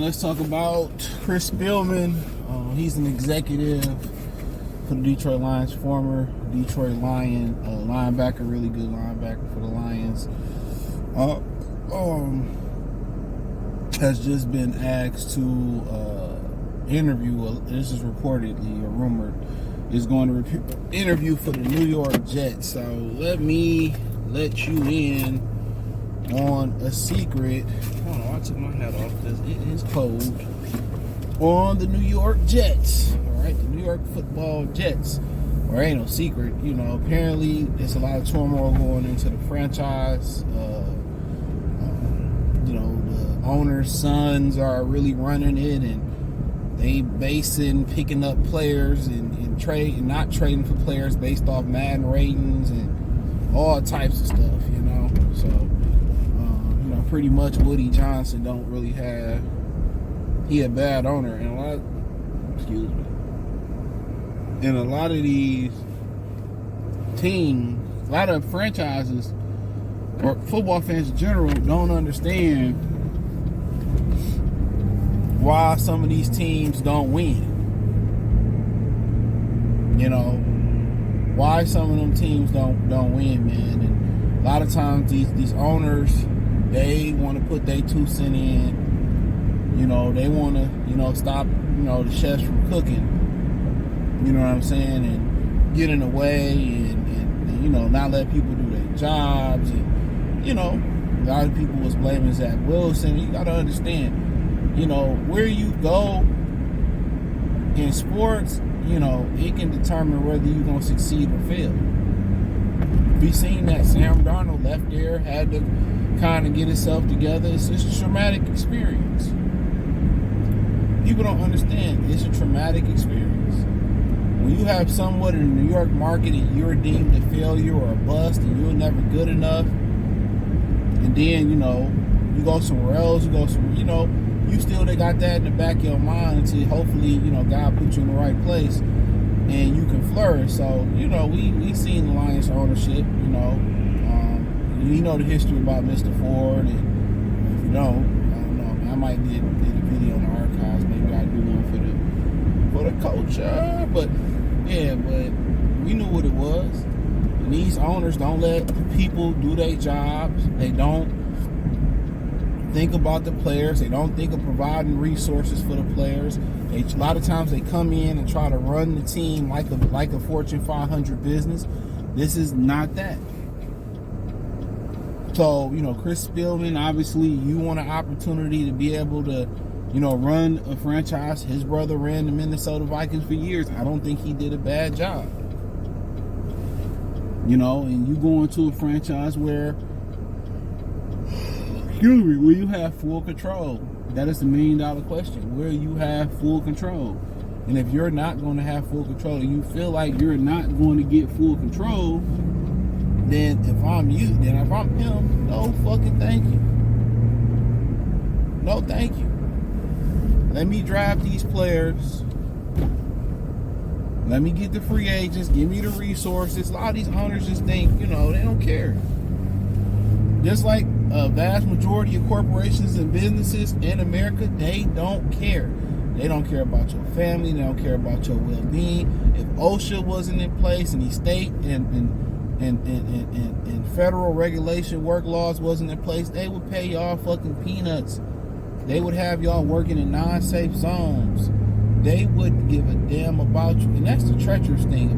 let's talk about Chris Spielman. He's an executive for the Detroit Lions, former Detroit Lion linebacker, really good linebacker for the Lions. Has just been asked to interview. This is reportedly or rumored is going to interview for the New York Jets. So let me let you in on a secret. Hold on, I took my hat off because it is cold. On the New York Jets, all right, the New York Football Jets. Or ain't no secret, you know. Apparently, there's a lot of turmoil going into the franchise. You know, the owner's sons are really running it, and they picking up players and not trading for players based off Madden ratings and all types of stuff, you know. So, you know, pretty much Woody Johnson don't really have. He a bad owner, and a lot of these teams, a lot of franchises, or football fans in general, don't understand why some of these teams don't win. You know, why some of them teams don't win, man. And a lot of times these owners, they want to put their 2 cents in. You know, they want to, you know, stop, you know, the chefs from cooking. You know what I'm saying? And get in the way and you know, not let people do their jobs. And, you know, a lot of people was blaming Zach Wilson. You got to understand, you know, where you go in sports, you know, it can determine whether you're going to succeed or fail. We seen that Sam Darnold left there, had to kind of get himself together. It's just a traumatic experience. People don't understand. It's a traumatic experience. When you have somewhat in the New York market and you're deemed a failure or a bust and you're never good enough, and then, you know, you go somewhere else, you know, you still got that in the back of your mind until hopefully, you know, God put you in the right place and you can flourish. So, you know, we seen the Lions ownership, you know. You know the history about Mr. Ford, and if you don't, I don't know, man, I might did a video in the archives. Maybe I do one for the culture, but yeah, but we knew what it was. And these owners don't let people do their jobs. They don't think about the players. They don't think of providing resources for the players. A lot of times they come in and try to run the team like a Fortune 500 business. This is not that. So, you know, Chris Spielman, obviously, you want an opportunity to be able to, you know, run a franchise. His brother ran the Minnesota Vikings for years. I don't think he did a bad job. You know, and you go into a franchise where, where you have full control. That is the $1 million question. Where you have full control. And if you're not going to have full control, and you feel like you're not going to get full control, then if I'm him, no fucking thank you. No thank you. Let me draft these players. Let me get the free agents. Give me the resources. A lot of these owners just think, you know, they don't care. Just like a vast majority of corporations and businesses in America, they don't care. They don't care about your family. They don't care about your well-being. If OSHA wasn't in place and the state and federal regulation work laws wasn't in place, they would pay y'all fucking peanuts. They would have y'all working in non-safe zones. They wouldn't give a damn about you. And that's the treacherous thing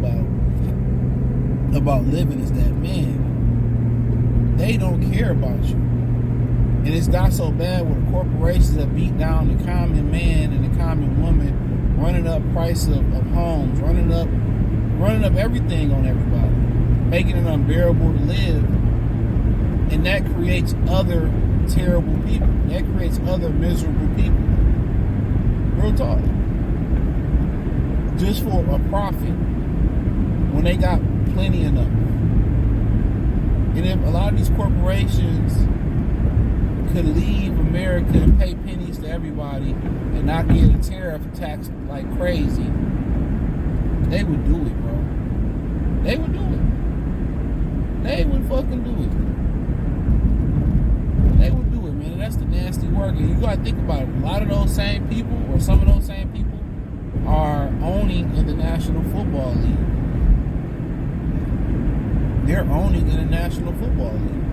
about living is that, man, they don't care about you. And it's got so bad where the corporations have beat down the common man and the common woman, running up price of homes, running up everything on everybody, making it unbearable to live. And that creates other terrible people. That creates other miserable people. Real talk. Just for a profit when they got plenty enough. And if a lot of these corporations could leave America and pay pennies to everybody and not get a tariff tax like crazy, they would do it, bro. They would do it. They would fucking do it. They would do it, man. that's the nasty work. And you gotta think about it. A lot of those same people, or some of those same people, are owning in the National Football League. They're owning in the National Football League.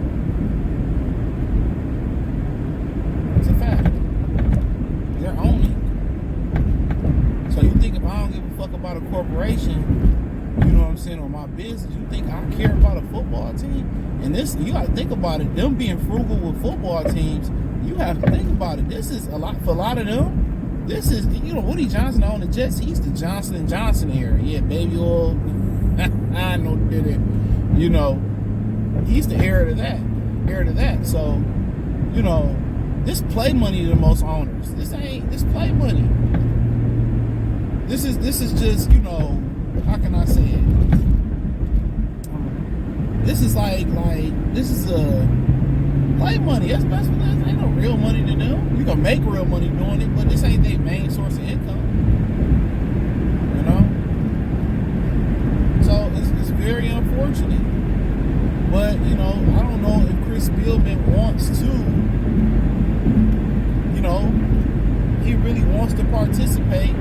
That's a fact. They're owning. So you think if I don't give a fuck about a corporation, you know what I'm saying, or my business, you think I care about a football team? And this, you gotta think about it. Them being frugal with football teams, you have to think about it. This is a lot for a lot of them. This is, you know, Woody Johnson on the Jets. He's the Johnson & Johnson era. Yeah, baby oil. I know did it. You know, he's the heir to that. So, you know, this play money to most owners. This play money. This is just, you know, how can I say it? This is like this is a play money. That's best for this. Ain't no real money to do. You can make real money doing it, but this ain't their main source of income. You know? So it's very unfortunate. But, you know, I don't know if Chris Spielman wants to, you know, he really wants to participate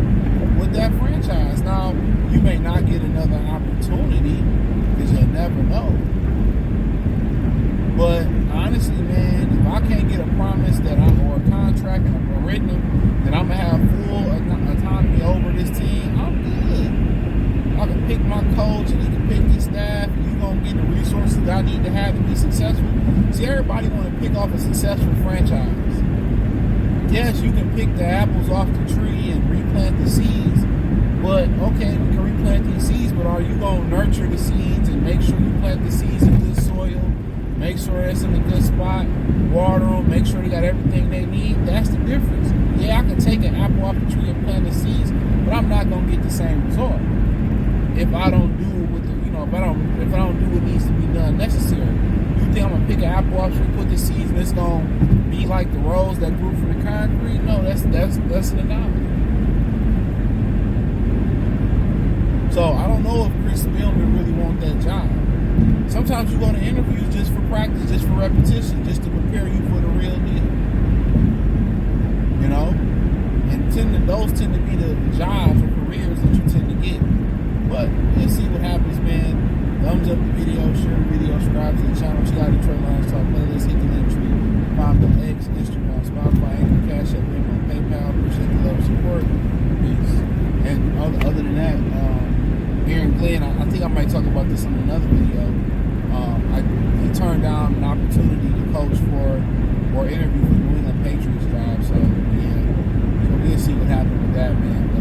with that franchise. Now, you may not get another opportunity because you'll never know. But honestly, man, if I can't get a promise that or a contract or written that I'm gonna have full autonomy over this team, I'm good. I can pick my coach and he can pick his staff, and you're gonna get the resources that I need to have to be successful. See, everybody want to pick off a successful franchise. Yes, you can pick the apples off the tree and replant the seeds, but okay, we can replant these seeds, but are you gonna nurture the seeds and make sure you plant the seeds in good soil? Make sure it's in a good spot, water them, make sure they got everything they need. That's the difference. Yeah, I can take an apple off the tree and plant the seeds, but I'm not gonna get the same result if I don't do what if I don't do what needs to be done necessary. You think I'm gonna pick an apple off the tree, put the seeds, and it's gonna be like the rose that grew from the concrete? No, that's an anomaly. So I don't know if Chris Spielman really wants that job. Sometimes you go to interviews just for practice, just for repetition, just to prepare you for the real deal. You know? And those tend to be the jobs or careers that you tend to get. But we'll see what happens, man. Thumbs up the video, share the video, subscribe to the channel, check out the Detroit Lions Talk playlist, hit the link tree, find the X, Instagram, Spotify, Anchor, Cash App, Venmo, PayPal. Appreciate the love and support. Peace. And other than that, Aaron Glenn, I think I might talk about this in another video. He turned down an opportunity to coach or interview for the New England Patriots job. So yeah, so we'll see what happens with that, man.